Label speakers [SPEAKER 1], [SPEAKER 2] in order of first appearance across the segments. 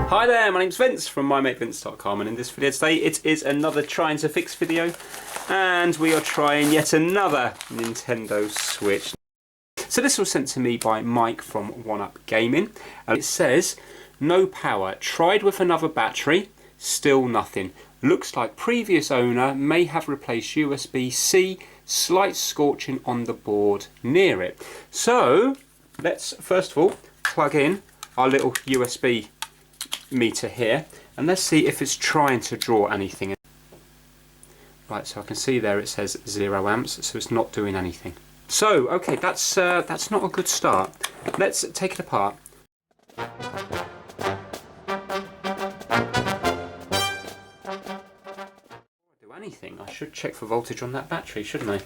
[SPEAKER 1] Hi there, my name's Vince from mymatevince.com, and in this video today it is another trying to fix video, and we are trying yet another Nintendo Switch. So this was sent to me by Mike from 1UP Gaming, and it says, no power, tried with another battery, still nothing. Looks like previous owner may have replaced USB-C, slight scorching on the board near it. So let's first of all plug in our little USB meter here, and let's see if it's trying to draw anything. Right, so I can see there it says 0 amps, so it's not doing anything. So okay, that's not a good start. Let's take it apart. Do anything? I should check for voltage on that battery, shouldn't I?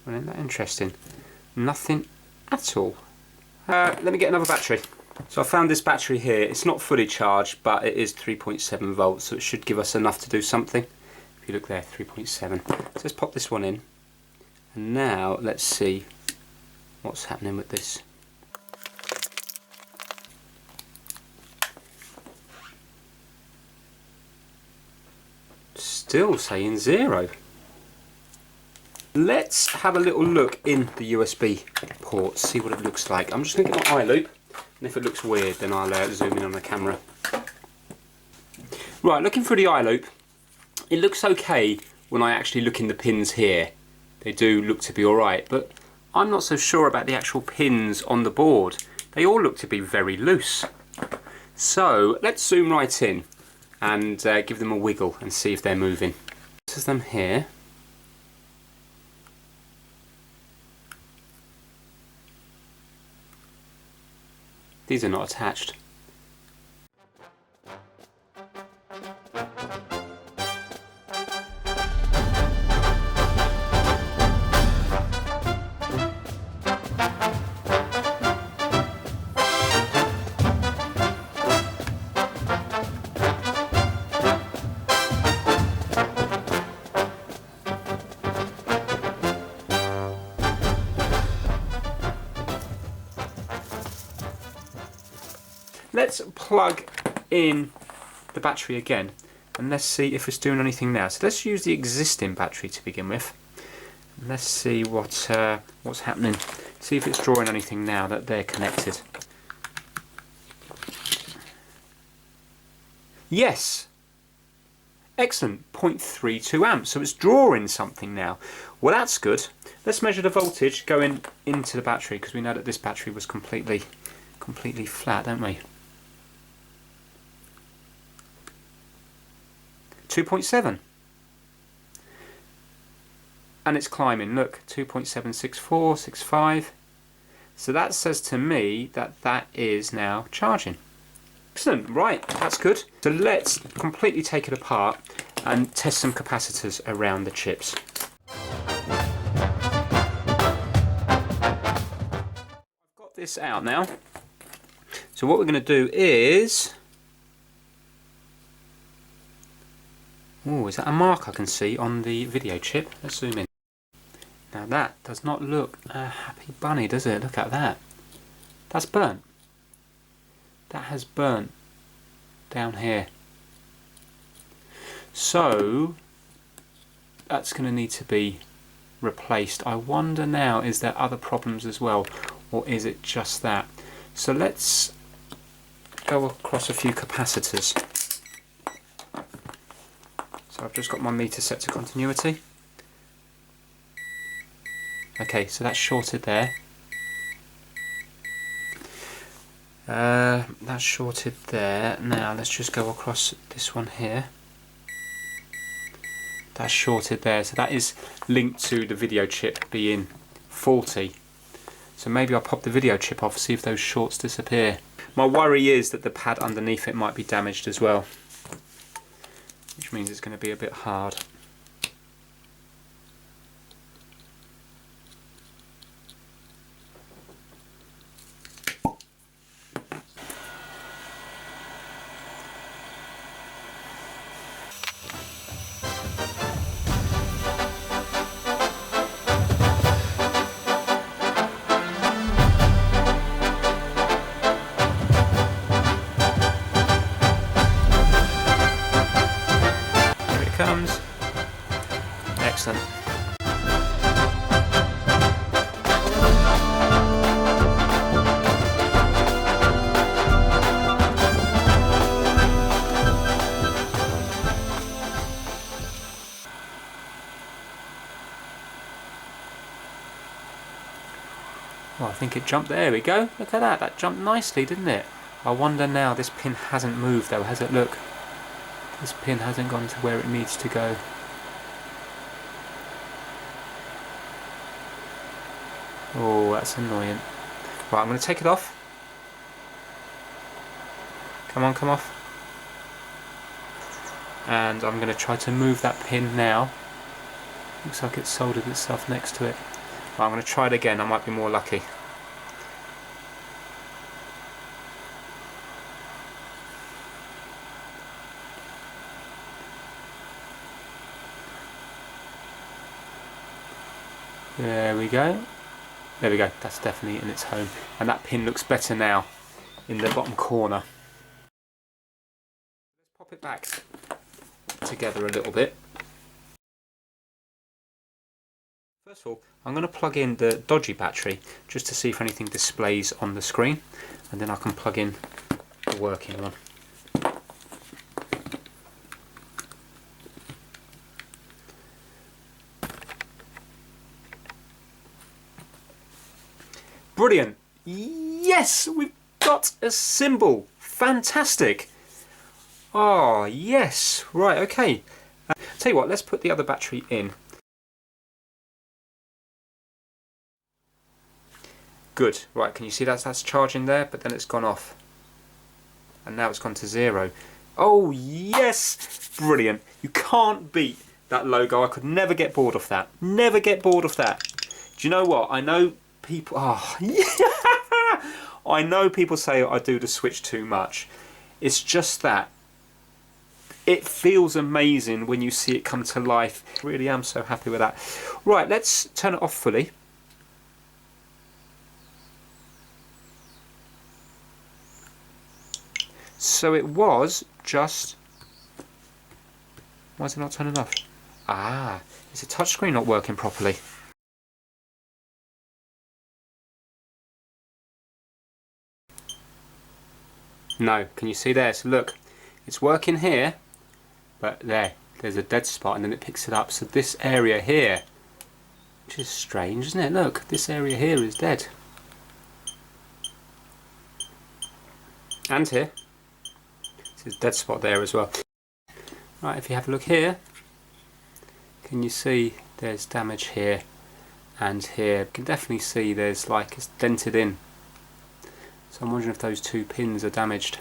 [SPEAKER 1] Well, isn't that interesting? Nothing at all. Let me get another battery. So I found this battery here. It's not fully charged, but it is 3.7 volts, so it should give us enough to do something. If you look there, 3.7. So let's pop this one in. And now let's see what's happening with this. Still saying 0. Let's have a little look in the USB port, see what it looks like. I'm just going to get my eye loop, and if it looks weird then I'll zoom in on the camera. Right, looking through the eye loop, it looks okay when I actually look in the pins here. They do look to be alright, but I'm not so sure about the actual pins on the board. They all look to be very loose. So let's zoom right in and give them a wiggle and see if they're moving. This is them here. These are not attached. Let's plug in the battery again and let's see if it's doing anything now. So let's use the existing battery to begin with. Let's see what's happening. See if it's drawing anything now that they're connected. Yes! Excellent, 0.32 amps. So it's drawing something now. Well, that's good. Let's measure the voltage going into the battery, because we know that this battery was completely flat, don't we? 2.7, and it's climbing. Look, 2.764, 65. So that says to me that that is now charging. Excellent. Right, that's good. So let's completely take it apart and test some capacitors around the chips. I've got this out now. So what we're going to do is, oh, is that a mark I can see on the video chip? Let's zoom in. Now that does not look a happy bunny, does it? Look at that. That's burnt. That has burnt down here. So that's going to need to be replaced. I wonder now, is there other problems as well, or is it just that? So let's go across a few capacitors. So I've just got my meter set to continuity. Okay, so that's shorted there. That's shorted there. Now let's just go across this one here. That's shorted there, so that is linked to the video chip being faulty. So maybe I'll pop the video chip off, see if those shorts disappear. My worry is that the pad underneath it might be damaged as well, which means it's going to be a bit hard. comes. Excellent. Well, I think it jumped. There we go. Look at that. That jumped nicely, didn't it? I wonder now, this pin hasn't moved though, has it? Look. This pin hasn't gone to where it needs to go. Oh, that's annoying. Right, I'm going to take it off. Come on, come off. And I'm going to try to move that pin now. Looks like it's soldered itself next to it. Right, I'm going to try it again, I might be more lucky. There we go. There we go, that's definitely in its home. And that pin looks better now in the bottom corner. Let's pop it back together a little bit. First of all, I'm going to plug in the dodgy battery just to see if anything displays on the screen, and then I can plug in the working one. Brilliant! Yes, we've got a symbol. Fantastic! Oh, yes. Right, okay. Tell you what, let's put the other battery in. Good. Right, can you see that's charging there, but then it's gone off. And now it's gone to 0. Oh, yes! Brilliant. You can't beat that logo. I could never get bored of that. Never get bored of that. Do you know what? I know people... Oh, yeah! I know people say I do the Switch too much. It's just that it feels amazing when you see it come to life. I really am so happy with that. Right, let's turn it off fully. So it was just... Why is it not turning off? Ah, is the touchscreen not working properly? No, can you see there? So look, it's working here, but there's a dead spot and then it picks it up. So this area here, which is strange, isn't it? Look, this area here is dead. And here. There's a dead spot there as well. Right, if you have a look here, can you see there's damage here and here? You can definitely see there's like it's dented in. So I'm wondering if those two pins are damaged.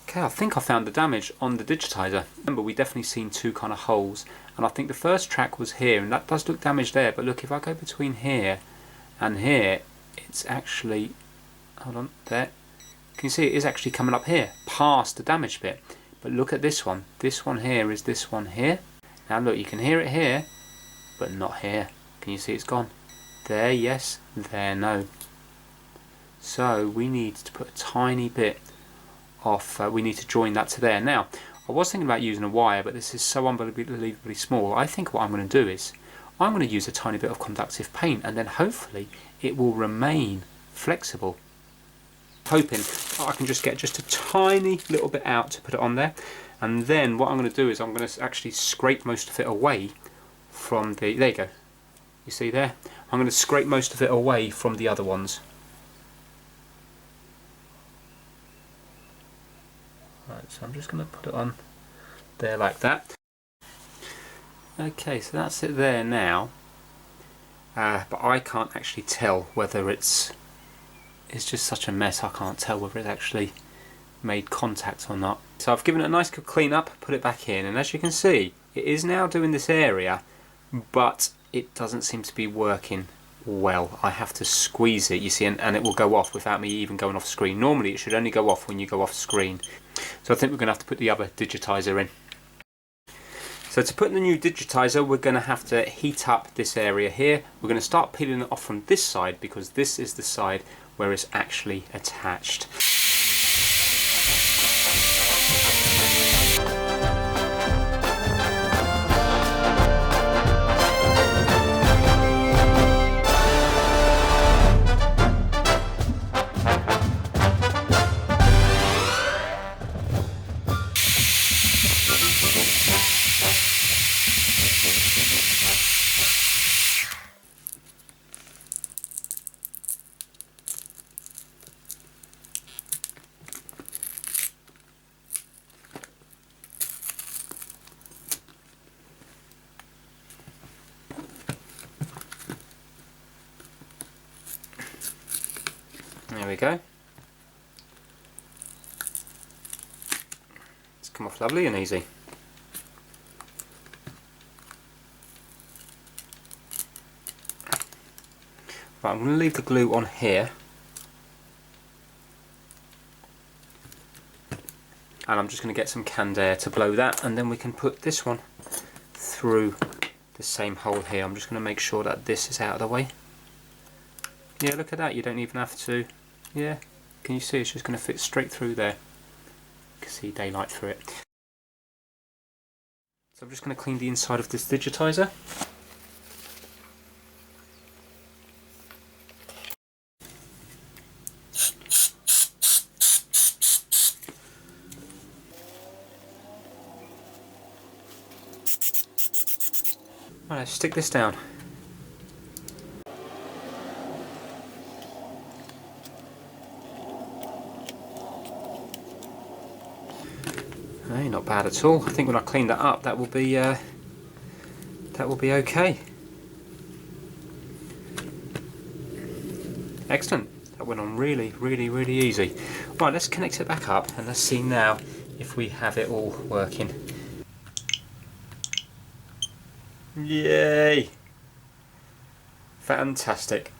[SPEAKER 1] Okay, I think I found the damage on the Digitizer. Remember, we definitely seen two kind of holes, and I think the first track was here, and that does look damaged there, but look, if I go between here and here, it's actually, hold on, there. Can you see it is actually coming up here, past the damaged bit. But look at this one here is this one here. Now look, you can hear it here, but not here. Can you see it's gone? There, yes, there, no. So we need to put a tiny bit of, we need to join that to there. Now, I was thinking about using a wire, but this is so unbelievably small. I think what I'm going to do is, I'm going to use a tiny bit of conductive paint, and then hopefully it will remain flexible. Hoping I can just get just a tiny little bit out to put it on there, and then what I'm going to do is I'm going to actually scrape most of it away from the, there you go, you see there, I'm going to scrape most of it away from the other ones. Right, so I'm just going to put it on there like that. Okay, so that's it there now, but I can't actually tell whether it's just such a mess. I can't tell whether it's actually made contact or not. So I've given it a nice good clean up, put it back in, and as you can see, it is now doing this area, but it doesn't seem to be working well. I have to squeeze it, you see, and it will go off without me even going off screen. Normally it should only go off when you go off screen. So I think we're going to have to put the other digitizer in. So to put the new digitizer, we're going to have to heat up this area here. We're going to start peeling it off from this side, because this is the side where it's actually attached. go. It's come off lovely and easy. Right, I'm going to leave the glue on here. And I'm just going to get some canned air to blow that, and then we can put this one through the same hole here. I'm just going to make sure that this is out of the way. Yeah, look at that, you don't even have to, yeah, can you see it's just going to fit straight through there. You can see daylight through it. So I'm just going to clean the inside of this digitizer. Right, let's stick this down. Hey, not bad at all. I think when I clean that up, that will be okay. Excellent. That went on really easy. Right, let's connect it back up and let's see now if we have it all working. Yay! Fantastic.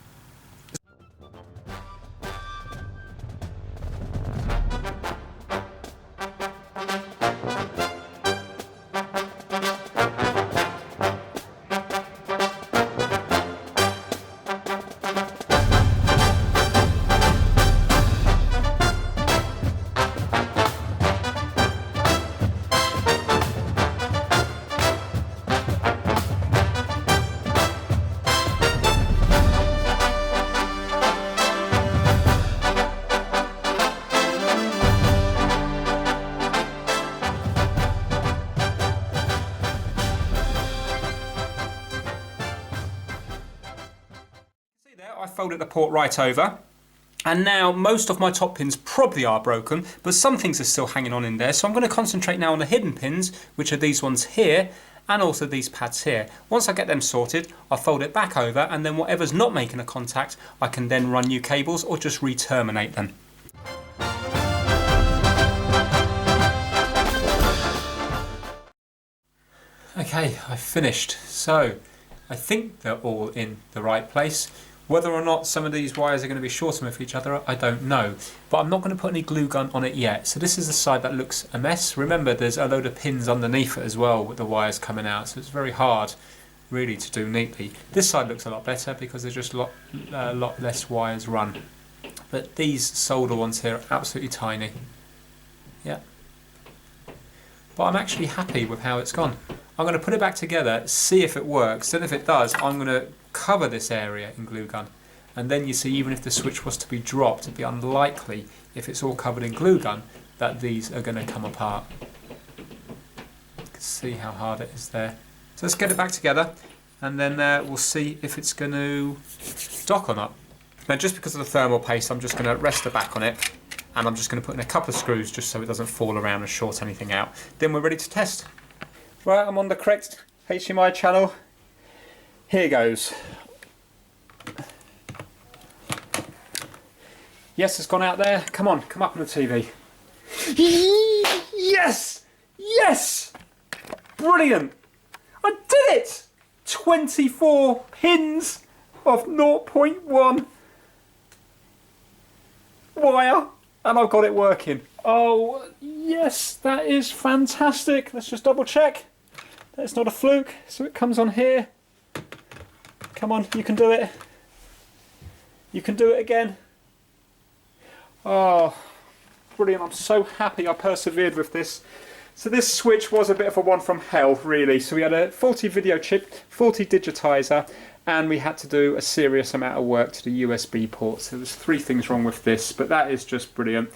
[SPEAKER 1] I folded the port right over, and now most of my top pins probably are broken, but some things are still hanging on in there, so I'm going to concentrate now on the hidden pins, which are these ones here and also these pads here. Once I get them sorted, I'll fold it back over, and then whatever's not making a contact, I can then run new cables or just re-terminate them. Okay, I've finished. So I think they're all in the right place. Whether or not some of these wires are going to be shorter with each other, I don't know. But I'm not going to put any glue gun on it yet. So this is the side that looks a mess. Remember, there's a load of pins underneath it as well with the wires coming out. So it's very hard really to do neatly. This side looks a lot better because there's just a lot less wires run. But these solder ones here are absolutely tiny. Yeah. But I'm actually happy with how it's gone. I'm going to put it back together, see if it works. Then if it does, I'm going to cover this area in glue gun, and then you see, even if the switch was to be dropped, it'd be unlikely, if it's all covered in glue gun, that these are going to come apart. You can see how hard it is there. So let's get it back together, and then we'll see if it's going to dock or not. Now, just because of the thermal paste, I'm just going to rest the back on it, and I'm just going to put in a couple of screws just so it doesn't fall around and short anything out. Then we're ready to test. Right, I'm on the correct HDMI channel. Here goes. Yes, it's gone out there. Come on, come up on the TV. Yes! Yes! Brilliant! I did it! 24 pins of 0.1 wire, and I've got it working. Oh, yes, that is fantastic. Let's just double check. That's not a fluke. So it comes on here. Come on, you can do it. You can do it again. Oh, brilliant. I'm so happy I persevered with this. So this switch was a bit of a one from hell, really. So we had a faulty video chip, faulty digitizer, and we had to do a serious amount of work to the USB ports. So there's 3 things wrong with this, but that is just brilliant.